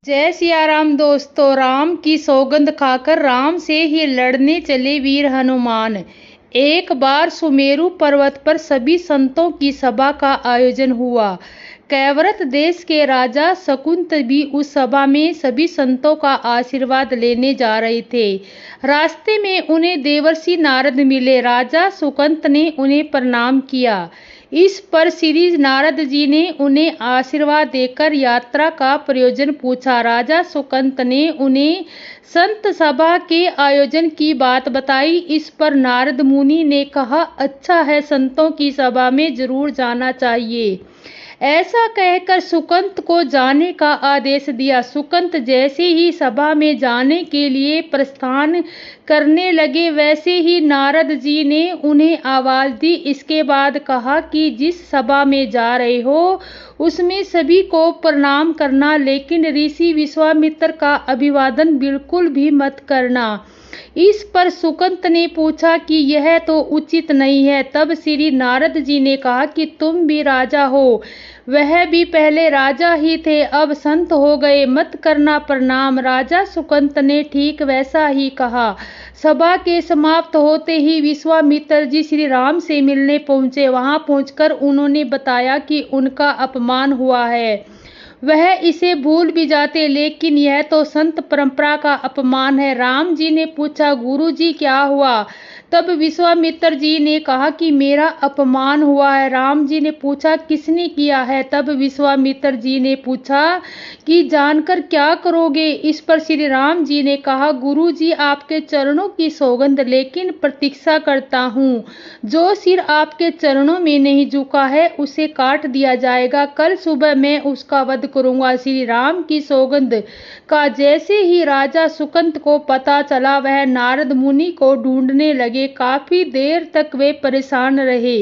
जय सिया राम दोस्तों। राम की सौगंध खाकर राम से ही लड़ने चले वीर हनुमान। एक बार सुमेरु पर्वत पर सभी संतों की सभा का आयोजन हुआ। कैवरत देश के राजा शकुंत भी उस सभा में सभी संतों का आशीर्वाद लेने जा रहे थे। रास्ते में उन्हें देवर्षि नारद मिले। राजा सुकंत ने उन्हें प्रणाम किया। इस पर श्री नारद जी ने उन्हें आशीर्वाद देकर यात्रा का प्रयोजन पूछा। राजा सुकंत ने उन्हें संत सभा के आयोजन की बात बताई। इस पर नारद मुनि ने कहा, अच्छा है, संतों की सभा में जरूर जाना चाहिए। ऐसा कहकर सुकंत को जाने का आदेश दिया। सुकंत जैसे ही सभा में जाने के लिए प्रस्थान करने लगे, वैसे ही नारद जी ने उन्हें आवाज दी। इसके बाद कहा कि जिस सभा में जा रहे हो उसमें सभी को प्रणाम करना, लेकिन ऋषि विश्वामित्र का अभिवादन बिल्कुल भी मत करना। इस पर सुकंत ने पूछा कि यह तो उचित नहीं है। तब श्री नारद जी ने कहा कि तुम भी राजा हो, वह भी पहले राजा ही थे, अब संत हो गए, मत करना प्रणाम। राजा सुकंत ने ठीक वैसा ही कहा। सभा के समाप्त होते ही विश्वामित्र जी श्री राम से मिलने पहुंचे। वहां पहुंचकर उन्होंने बताया कि उनका अपमान हुआ है। वह इसे भूल भी जाते, लेकिन यह तो संत परंपरा का अपमान है। राम जी ने पूछा, गुरु जी क्या हुआ? तब विश्वामित्र जी ने कहा कि मेरा अपमान हुआ है। राम जी ने पूछा, किसने किया है? तब विश्वामित्र जी ने पूछा कि जानकर क्या करोगे? इस पर श्री राम जी ने कहा, गुरु जी आपके चरणों की सौगंध लेकिन प्रतीक्षा करता हूँ। जो सिर आपके चरणों में नहीं झुका है उसे काट दिया जाएगा। कल सुबह मैं उसका वध करूंगा। श्री राम की सौगंध का जैसे ही राजा सुकंत को पता चला, वह नारद मुनि को ढूंढने लगे। काफी देर तक वे परेशान रहे,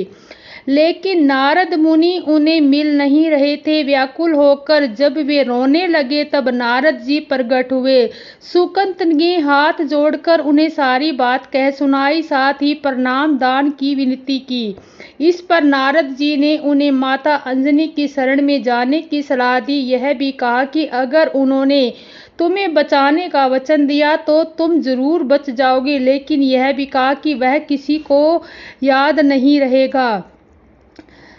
लेकिन नारद मुनि उन्हें मिल नहीं रहे थे। व्याकुल होकर जब वे रोने लगे, तब नारद जी प्रकट हुए। सुकंत ने हाथ जोड़कर उन्हें सारी बात कह सुनाई, साथ ही प्रणाम दान की विनती की। इस पर नारद जी ने उन्हें माता अंजनी की शरण में जाने की सलाह दी। यह भी कहा कि अगर उन्होंने तुम्हें बचाने का वचन दिया तो तुम जरूर बच जाओगे, लेकिन यह भी कहा कि वह किसी को याद नहीं रहेगा।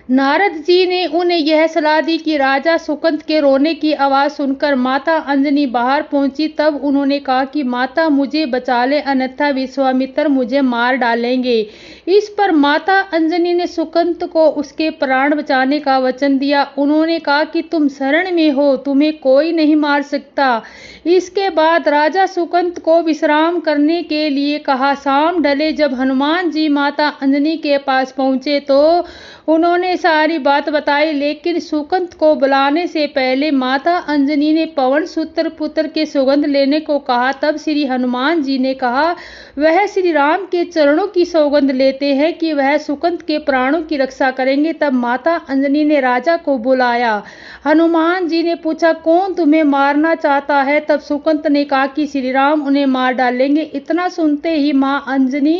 नारद जी ने उन्हें यह सलाह दी कि राजा सुकंत के रोने की आवाज सुनकर माता अंजनी बाहर पहुंची। तब उन्होंने कहा कि माता मुझे बचा ले, अन्यथा विश्वामित्र मुझे मार डालेंगे। इस पर माता अंजनी ने सुकंत को उसके प्राण बचाने का वचन दिया। उन्होंने कहा कि तुम शरण में हो, तुम्हें कोई नहीं मार सकता। इसके बाद राजा सुकंत को विश्राम करने के लिए कहा। शाम ढले जब हनुमान जी माता अंजनी के पास पहुंचे तो उन्होंने सारी बात बताई, लेकिन सुकंत को बुलाने से पहले माता अंजनी ने पवन सूत्र पुत्र के सुगंध लेने को कहा। तब श्री हनुमान जी ने कहा, वह श्री राम के चरणों की सौगंध लेते हैं कि वह सुकंत के प्राणों की रक्षा करेंगे। तब माता अंजनी ने राजा को बुलाया। हनुमान जी ने पूछा, कौन तुम्हें मारना चाहता है? तब सुकंत ने कहा कि श्री राम उन्हें मार डालेंगे। इतना सुनते ही मां अंजनी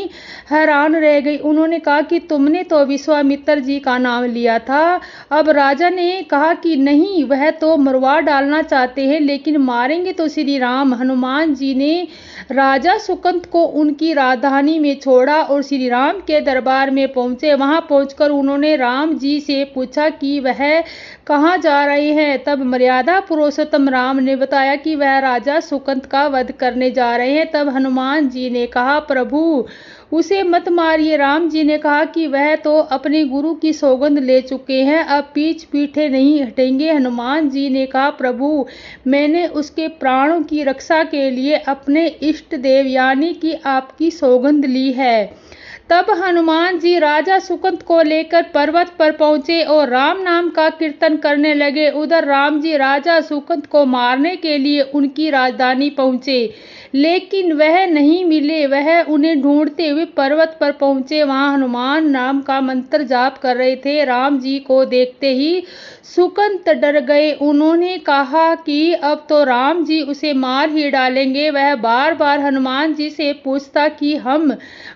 हैरान रह गई। उन्होंने कहा कि तुमने तो विश्वामित्र जी का नाम लिया था। अब राजा ने कहा कि नहीं, वह तो मरवा डालना चाहते हैं, लेकिन मारेंगे तो श्री राम। हनुमान जी ने राजा सुकंत को उनकी राजधानी में छोड़ा और श्री राम के दरबार में पहुंचे। वहां पहुंचकर उन्होंने राम जी से पूछा कि वह कहाँ जा रहे हैं। तब मर्यादा पुरुषोत्तम राम ने बताया कि वह राजा सुकंत का वध करने जा रहे हैं। तब हनुमान जी ने कहा, प्रभु उसे मत मारिए। राम जी ने कहा कि वह तो अपने गुरु की सौगंध ले चुके हैं, अब पीछ पीछे नहीं हटेंगे। हनुमान जी ने कहा, प्रभु मैंने उसके प्राणों की रक्षा के लिए अपने इष्ट देव यानी कि आपकी सौगंध ली है। तब हनुमान जी राजा सुकंत को लेकर पर्वत पर पहुंचे और राम नाम का कीर्तन करने लगे। उधर राम जी राजा सुकंत को मारने के लिए उनकी राजधानी पहुंचे, लेकिन वह नहीं मिले। वह उन्हें ढूंढते हुए पर्वत पर पहुंचे। वहां हनुमान नाम का मंत्र जाप कर रहे थे। राम जी को देखते ही सुकंत डर गए। उन्होंने कहा कि अब तो राम जी उसे मार ही डालेंगे। वह बार बार हनुमान जी से पूछता कि हम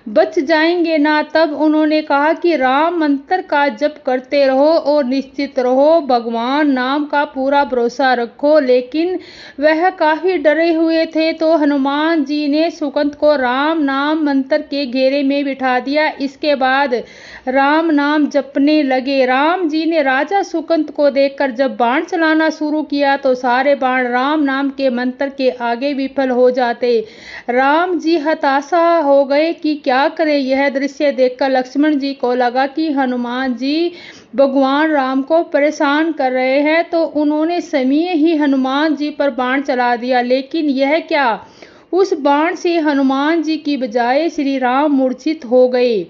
बच जाएंगे घबराएंगे ना। तब उन्होंने कहा कि राम मंत्र का जप करते रहो और निश्चित रहो, भगवान नाम का पूरा भरोसा रखो। लेकिन वह काफी डरे हुए थे, तो हनुमान जी ने सुकंत को राम नाम मंत्र के घेरे में बिठा दिया। इसके बाद राम नाम जपने लगे। राम जी ने राजा सुकंत को देखकर जब बाण चलाना शुरू किया तो सारे बाण राम नाम के मंत्र के आगे विफल हो जाते। राम जी हताशा हो गए कि क्या करें। यह दृश्य देखकर लक्ष्मण जी को लगा कि हनुमान जी भगवान राम को परेशान कर रहे हैं, तो उन्होंने समय ही हनुमान जी पर बाण चला दिया। लेकिन यह क्या, उस बाण से हनुमान जी की बजाय श्री राम मूर्छित हो गए।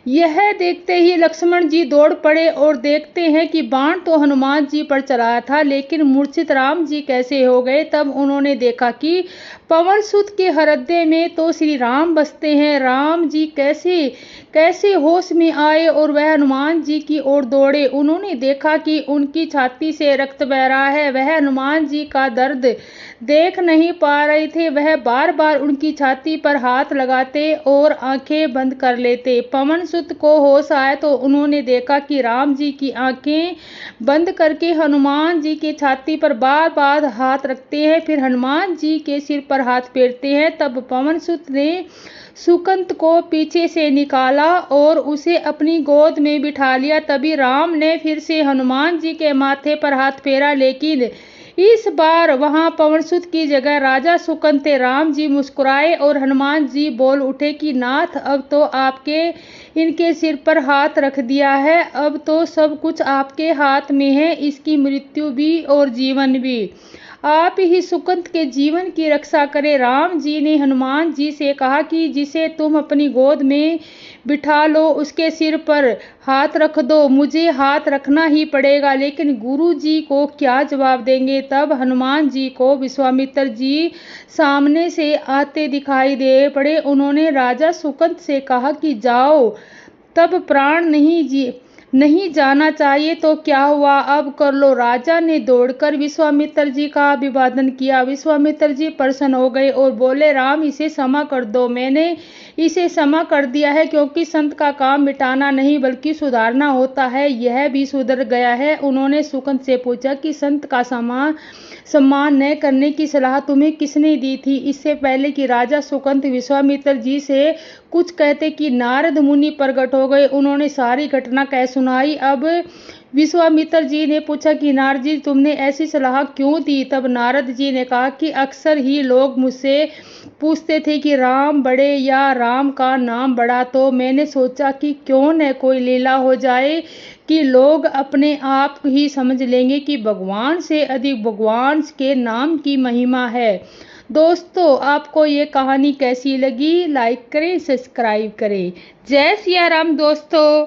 यह देखते ही लक्ष्मण जी दौड़ पड़े और देखते हैं कि बाण तो हनुमान जी पर चलाया था, लेकिन मूर्छित राम जी कैसे हो गए। तब उन्होंने देखा कि पवन सुत के हृदय में तो श्री राम बसते हैं। राम जी कैसे कैसे होश में आए और वह हनुमान जी की ओर दौड़े। उन्होंने देखा कि उनकी छाती से रक्त बह रहा है। वह हनुमान जी का दर्द देख नहीं पा रहे थे। वह बार बार उनकी छाती पर हाथ लगाते और आंखें बंद कर लेते। पवन सुत को होश आया तो उन्होंने देखा कि राम जी की आंखें बंद करके हनुमान जी के छाती पर बार बार हाथ रखते हैं, फिर हनुमान जी के सिर पर हाथ फेरते हैं। तब पवन सुत ने सुकंत को पीछे से निकाला और उसे अपनी गोद में बिठा लिया। तभी राम ने फिर से हनुमान जी के माथे पर हाथ फेरा, लेकिन इस बार वहां पवन सुत की जगह राजा सुकंत थे। राम जी मुस्कुराए और हनुमान जी बोल उठे कि नाथ, अब तो आपके इनके सिर पर हाथ रख दिया है, अब तो सब कुछ आपके हाथ में है, इसकी मृत्यु भी और जीवन भी। आप ही सुकंत के जीवन की रक्षा करें। राम जी ने हनुमान जी से कहा कि जिसे तुम अपनी गोद में बिठा लो उसके सिर पर हाथ रख दो, मुझे हाथ रखना ही पड़ेगा, लेकिन गुरु जी को क्या जवाब देंगे। तब हनुमान जी को विश्वामित्र जी सामने से आते दिखाई दे पड़े। उन्होंने राजा सुकंत से कहा कि जाओ, तब प्राण नहीं जाना चाहिए तो क्या हुआ, अब कर लो। राजा ने दौड़कर विश्वामित्र जी का अभिवादन किया। विश्वामित्र जी प्रसन्न हो गए और बोले, राम इसे क्षमा कर दो। मैंने इसे क्षमा कर दिया है, क्योंकि संत का काम मिटाना नहीं बल्कि सुधारना होता है। यह भी सुधर गया है। उन्होंने सुकंत से पूछा कि संत का सम्मान न करने की सलाह तुम्हें किसने दी थी। इससे पहले कि राजा सुकंत विश्वामित्र जी से कुछ कहते कि नारद मुनि प्रकट हो गए। उन्होंने सारी घटना कह सुनाई। अब विश्वामित्र जी ने पूछा कि नारद जी, तुमने ऐसी सलाह क्यों दी। तब नारद जी ने कहा कि अक्सर ही लोग मुझसे पूछते थे कि राम बड़े या राम का नाम बड़ा, तो मैंने सोचा कि क्यों न कोई लीला हो जाए कि लोग अपने आप ही समझ लेंगे कि भगवान से अधिक भगवान के नाम की महिमा है। दोस्तों, आपको ये कहानी कैसी लगी? लाइक करें, सब्सक्राइब करें। जय सिया राम दोस्तों।